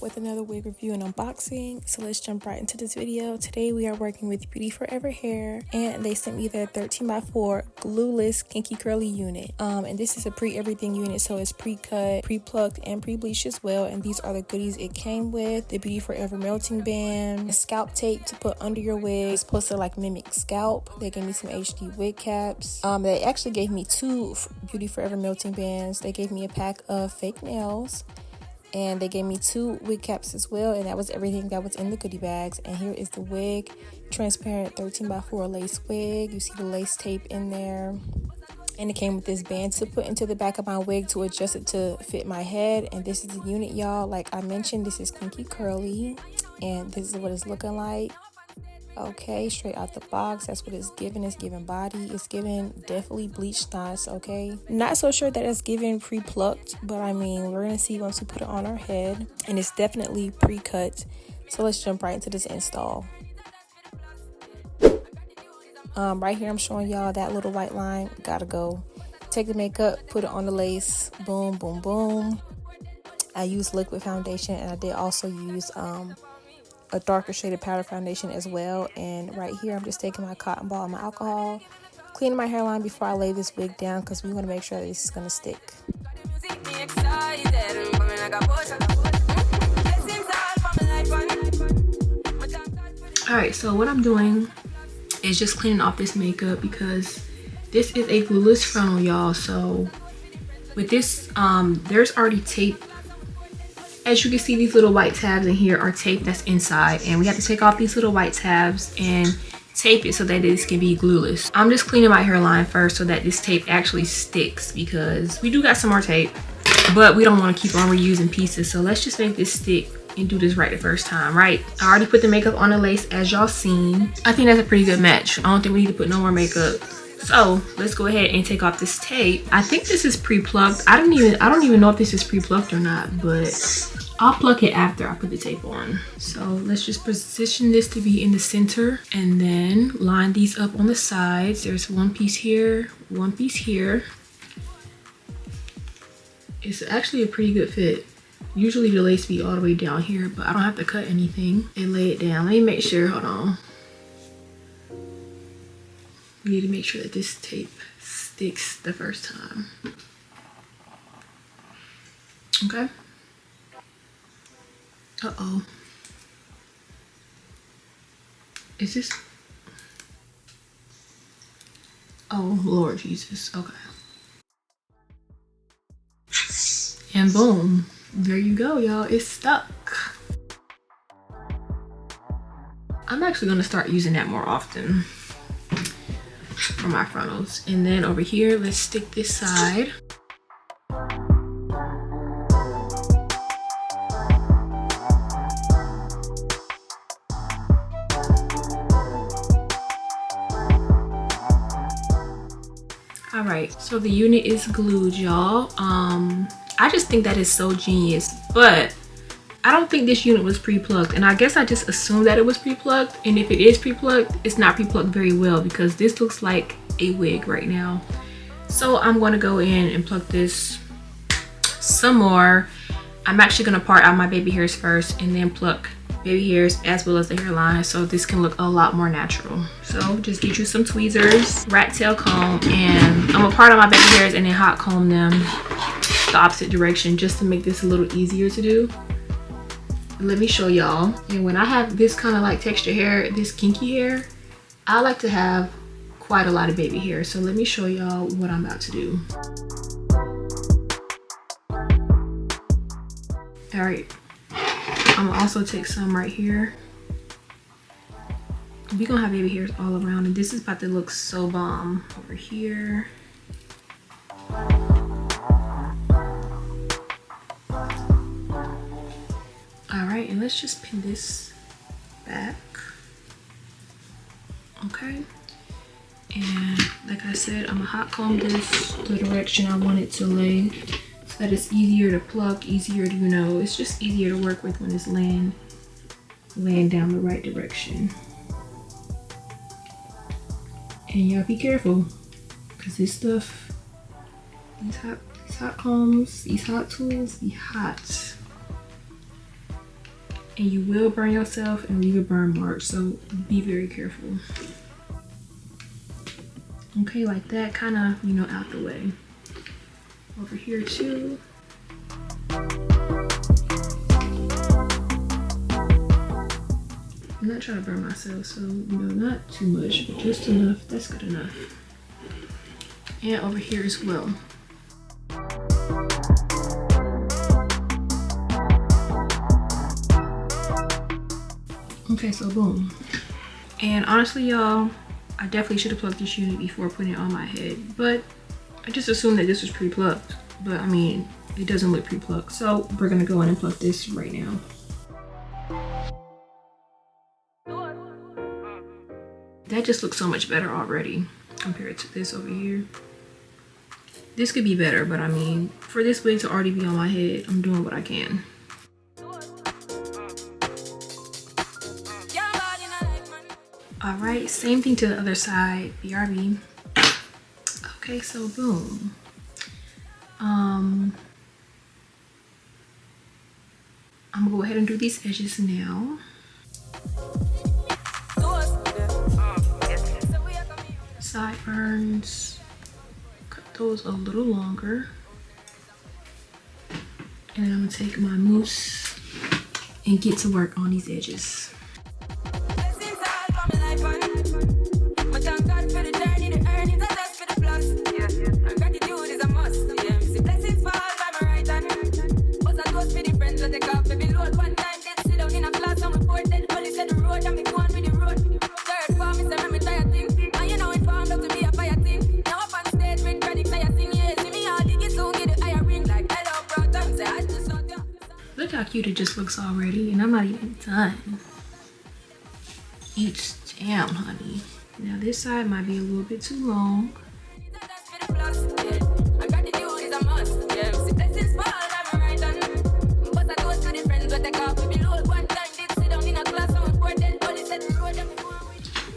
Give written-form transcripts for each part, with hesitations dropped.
with another wig review and unboxing. So let's jump right into this video. Today we are working with Beauty Forever Hair, and they sent me their 13x4 glueless kinky curly unit. And this is a pre-everything unit, so it's pre-cut, pre-plucked, and pre-bleached as well. And these are the goodies it came with: the Beauty Forever melting band, a scalp tape to put under your wig. It's supposed to like mimic scalp. They gave me some HD wig caps. They actually gave me 2 Beauty Forever melting bands. They gave me a pack of fake nails, and they gave me 2 wig caps as well, and that was everything that was in the goodie bags. And here is the wig, transparent 13x4 lace wig. You see the lace tape in there, and it came with this band to put into the back of my wig to adjust it to fit my head. And this is the unit, y'all. Like I mentioned, this is kinky curly, and this is what it's looking like. Okay, straight out the box, that's what it's giving. It's giving body, it's giving definitely bleached knots. Okay, not so sure that it's giving pre-plucked, but I mean, we're gonna see once we put it on our head. And it's definitely pre-cut. So let's jump right into this install. Right here I'm showing y'all that little white line. Gotta go. Take the makeup, put it on the lace, boom boom boom. I used liquid foundation, and I did also use a darker shaded powder foundation as well. And right here I'm just taking my cotton ball and my alcohol, cleaning my hairline before I lay this wig down, because we want to make sure that this is going to stick. Alright, so what I'm doing is just cleaning off this makeup, because this is a glueless frontal, y'all. So with this, there's already tape. As you can see, these little white tabs in here are tape that's inside, and we have to take off these little white tabs and tape it so that this can be glueless. I'm just cleaning my hairline first so that this tape actually sticks, because we do got some more tape, but we don't want to keep on reusing pieces. So let's just make this stick and do this right the first time, right? I already put the makeup on the lace, as y'all seen. I think that's a pretty good match. I don't think we need to put no more makeup. So let's go ahead and take off this tape. I think this is pre-plucked. I don't even know if this is pre-plucked or not, but I'll pluck it after I put the tape on. So let's just position this to be in the center, and then line these up on the sides. There's one piece here, one piece here. It's actually a pretty good fit. Usually the lace be all the way down here, but I don't have to cut anything and lay it down. Let me make sure, hold on. We need to make sure that this tape sticks the first time. Okay. Uh-oh. Is this? Oh, Lord Jesus. Okay. And boom. There you go, y'all. It's stuck. I'm actually going to start using that more often for my frontals. And then over here, let's stick this side. All right, so the unit is glued, y'all. I just think that is so genius, but I don't think this unit was pre-plucked, and I guess I just assumed that it was pre-plucked. And if it is pre-plucked, it's not pre-plucked very well, because this looks like a wig right now. So I'm going to go in and pluck this some more. I'm actually going to part out my baby hairs first, and then pluck baby hairs as well as the hairline, so this can look a lot more natural. So just get you some tweezers, rat tail comb, and I'm gonna part out my baby hairs and then hot comb them the opposite direction, just to make this a little easier to do. Let me show y'all. And when I have this kind of like texture hair, this kinky hair, I like to have quite a lot of baby hair. So let me show y'all what I'm about to do. All right, I'm gonna also take some right here. We're gonna have baby hairs all around, and this is about to look so bomb. Over here. All right, and let's just pin this back. Okay. And like I said, I'm gonna hot comb this the direction I want it to lay, so that it's easier to pluck, easier to, you know, it's just easier to work with when it's laying down the right direction. And y'all be careful, because this stuff, these hot combs, these hot tools be hot. and you will burn yourself and leave a burn mark, so be very careful. Okay, like that, kind of, you know, out the way. Over here too. I'm not trying to burn myself, so, you know, not too much, but just enough. That's good enough. And over here as well. Okay, so boom. And honestly, y'all, I definitely should have plucked this unit before putting it on my head, but I just assumed that this was pre-plucked. But I mean, it doesn't look pre-plucked, so we're gonna go in and pluck this right now. That just looks so much better already compared to this over here. This could be better, but I mean, for this wig to already be on my head, I'm doing what I can. All right, same thing to the other side, BRB. Okay, so boom. I'm gonna go ahead and do these edges now. Sideburns, cut those a little longer. And then I'm gonna take my mousse and get to work on these edges. Look how cute it just looks already, and I'm not even done. Each down, honey. Now this side might be a little bit too long.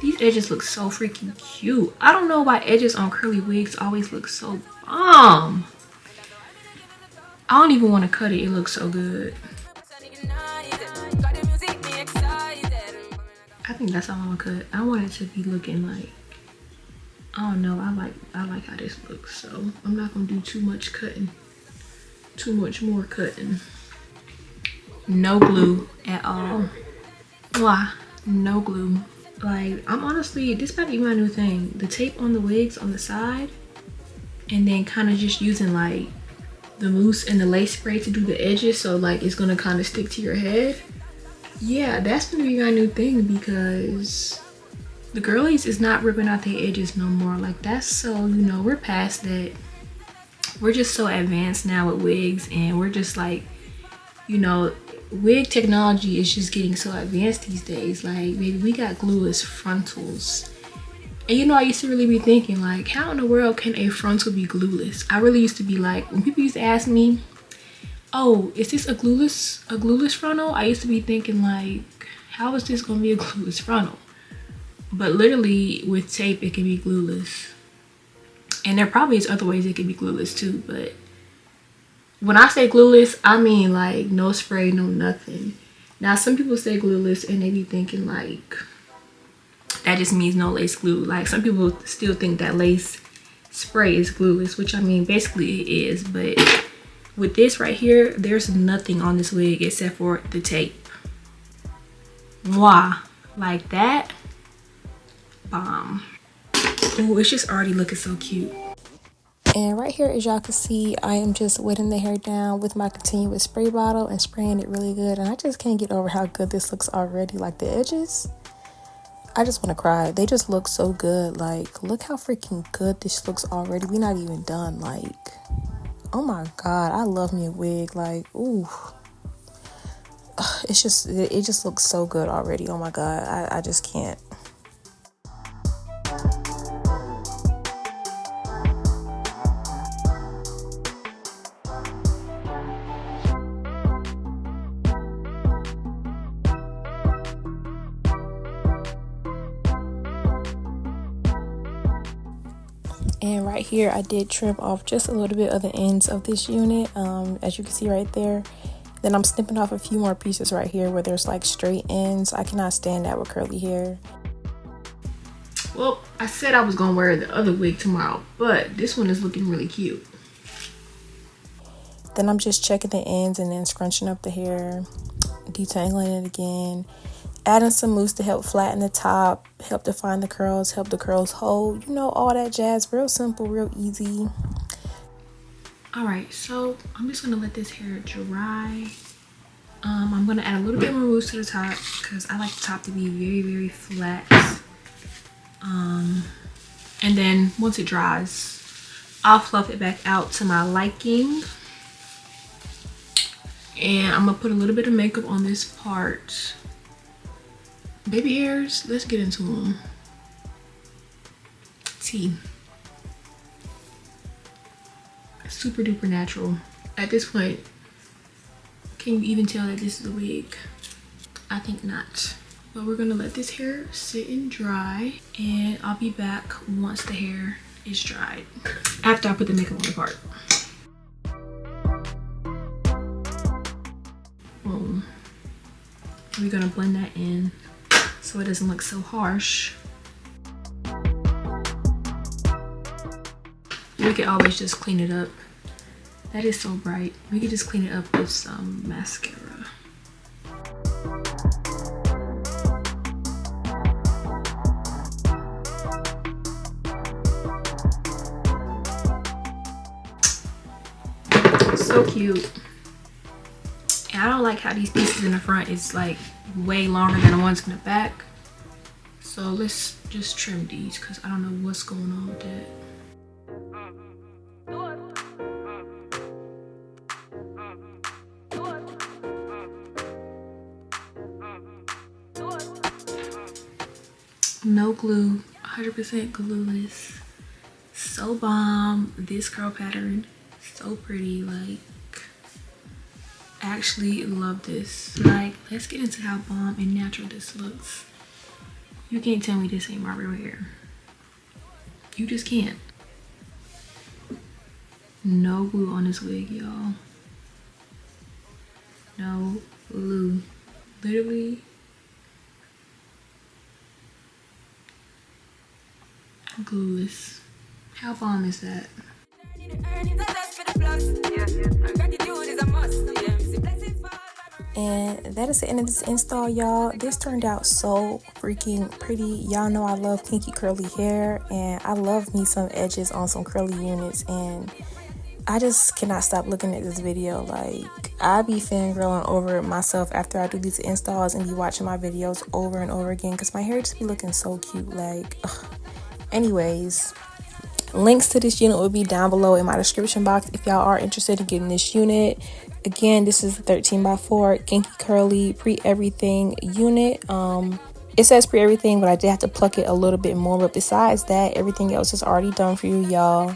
These edges look so freaking cute. I don't know why edges on curly wigs always look so bomb. I don't even want to cut it. It looks so good. I think that's all I'm gonna cut. I want it to be looking like, I don't know. I like how this looks, so I'm not gonna do too much cutting. Too much more cutting. No glue at all. Why? No glue. Like, I'm honestly, this might be my new thing. The tape on the wigs on the side, and then kind of just using like the mousse and the lace spray to do the edges, so like it's gonna kind of stick to your head. Yeah, that's gonna be my new thing, because the girlies is not ripping out their edges no more. Like, that's so, you know, we're past that. We're just so advanced now with wigs, and we're just like, you know, wig technology is just getting so advanced these days. Like, baby, we got glueless frontals. And you know, I used to really be thinking, like, how in the world can a frontal be glueless? I really used to be like, when people used to ask me, oh, is this a glueless frontal? I used to be thinking, like, how is this gonna be a glueless frontal? But literally, with tape, it can be glueless. And there probably is other ways it can be glueless too, but when I say glueless, I mean like no spray, no nothing. Now, some people say glueless and they be thinking like, that just means no lace glue. Like, some people still think that lace spray is glueless, which I mean, basically it is. But with this right here, there's nothing on this wig except for the tape. Mwah. Like that. Bomb. Oh, it's just already looking so cute. And right here, as y'all can see, I am just wetting the hair down with my continuous spray bottle and spraying it really good. And I just can't get over how good this looks already. Like, the edges, I just want to cry. They just look so good. Like, look how freaking good this looks already. We're not even done. Like, oh my God, I love me a wig. Like, ooh. It just looks so good already. Oh my God, I just can't. And right here, I did trim off just a little bit of the ends of this unit. As you can see right there, Then I'm snipping off a few more pieces right here where there's like straight ends. I cannot stand that with curly hair. Well, I said I was gonna wear the other wig tomorrow, but this one is looking really cute. Then I'm just checking the ends and then scrunching up the hair, detangling it again, adding some mousse to help flatten the top, help define the curls, help the curls hold, you know, all that jazz. Real simple, real easy. All right, so I'm just gonna let this hair dry. I'm gonna add a little bit more mousse to the top because I like the top to be very, very flat. And then once it dries, I'll fluff it back out to my liking. And I'm gonna put a little bit of makeup on this part. Baby hairs, let's get into them. T. Super duper natural. At this point, can you even tell that this is a wig? I think not. But we're gonna let this hair sit and dry, and I'll be back once the hair is dried, after I put the makeup on the part. Boom. We're gonna blend that in so it doesn't look so harsh. We could always just clean it up. That is so bright. We could just clean it up with some mascara. So cute. And I don't like how these pieces in the front is like way longer than the ones in the back. So let's just trim these because I don't know what's going on with that. No glue, 100% glueless. So bomb. This curl pattern, so pretty. Like, I actually love this. Like, let's get into how bomb and natural this looks. You can't tell me this ain't my real hair. You just can't. No glue on this wig, y'all. No glue. Literally glueless. How bomb is that? And that is the end of this install, y'all. This turned out so freaking pretty. Y'all know I love kinky curly hair, and I love me some edges on some curly units, and I just cannot stop looking at this video. Like, I be fangirling over myself after I do these installs and be watching my videos over and over again because my hair just be looking so cute. Like, ugh. Anyways, links to this unit will be down below in my description box if y'all are interested in getting this unit. Again, this is the 13x4 kinky curly pre-everything unit. It says pre-everything, but I did have to pluck it a little bit more. But besides that, everything else is already done for you, y'all.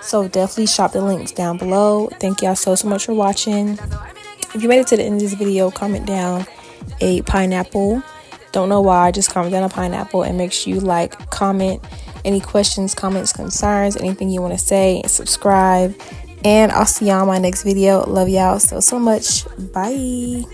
So definitely shop the links down below. Thank y'all so much for watching. If you made it to the end of this video, comment down a pineapple. Don't know why, just comment down a pineapple, and make sure you like, comment any questions, comments, concerns, anything you want to say, and subscribe. And I'll see y'all in my next video. Love y'all so much. Bye.